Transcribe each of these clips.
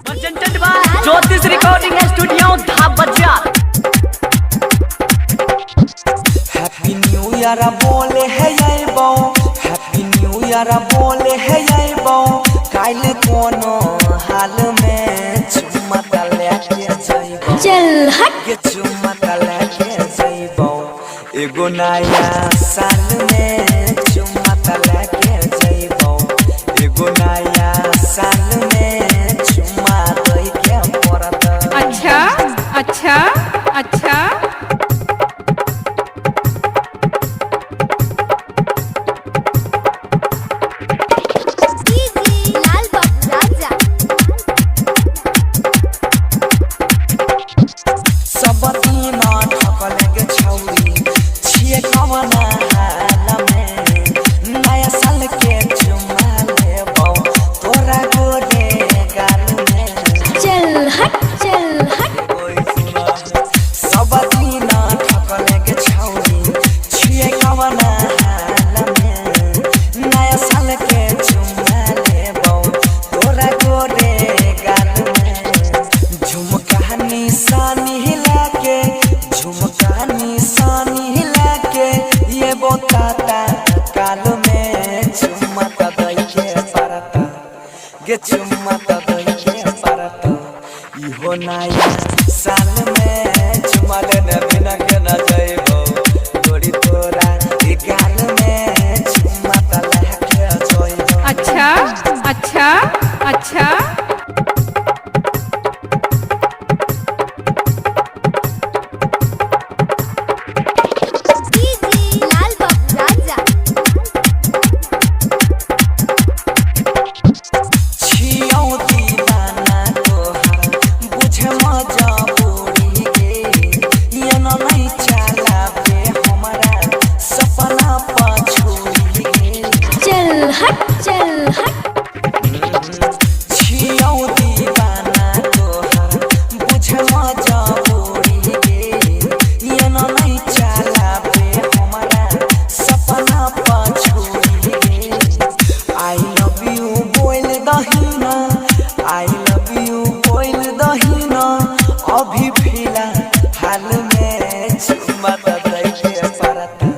Presented by Jyotish recording studio धाबजिया। Happy new year बोले है ये बो, हैप्पी न्यू ईयर बोले है ये बो, काल कोनो हाल में चुम्मा लेके जाइबो। चल हट के चुम्मा लेके जाइबो, एगो नया साल में चुम्मा लेके जाइबो, एगो नया साल में चुम्मा दई के पड़त। अच्छा अच्छा अच्छा लाल बाबू राजा। सब दिन ठकलेंगे छौरी छिए कवना हाल में, नया साल के चुम्मा लेबो तोरा गोरे गाल में। चल हट ओए सुना, सब दिन ठकलेंगे छौरी छिए कवना हाल में, नया साल के चुम्मा लेबो तोरा गोरे गाल में। झुमका निशानी हिला के, झुमका निशानी हिला के, ये बोताता काल में चुम्मा दई के परता, गे चुम्मा दई के परता। इहो नया साल में चुम्मा लेने बिना के न जाइबो, गोरी तोरा ई गाल में चुम्मा लेके जाइबो। अच्छा अच्छा अच्छा लाल बाबू राजा। छियौ दीवाना तोहार बुझे मजबूरी गे, ये नहीं चलाबे हमरा सपना पछूरी गे। चल हट छियौ दीवाना तोहार बुझे मजबूरी गे, ये नहीं चलाबे हमरा सपना पछूरी गे। आई लव यू बोल दहीना, आई लव यू बोल दहीना, अभी फिलहाल में चुम्मा दई के परता,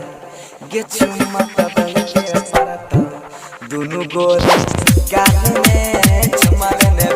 गे चुम्मा दई के परता। दुनु गोरे गाल में चुम्मा लेने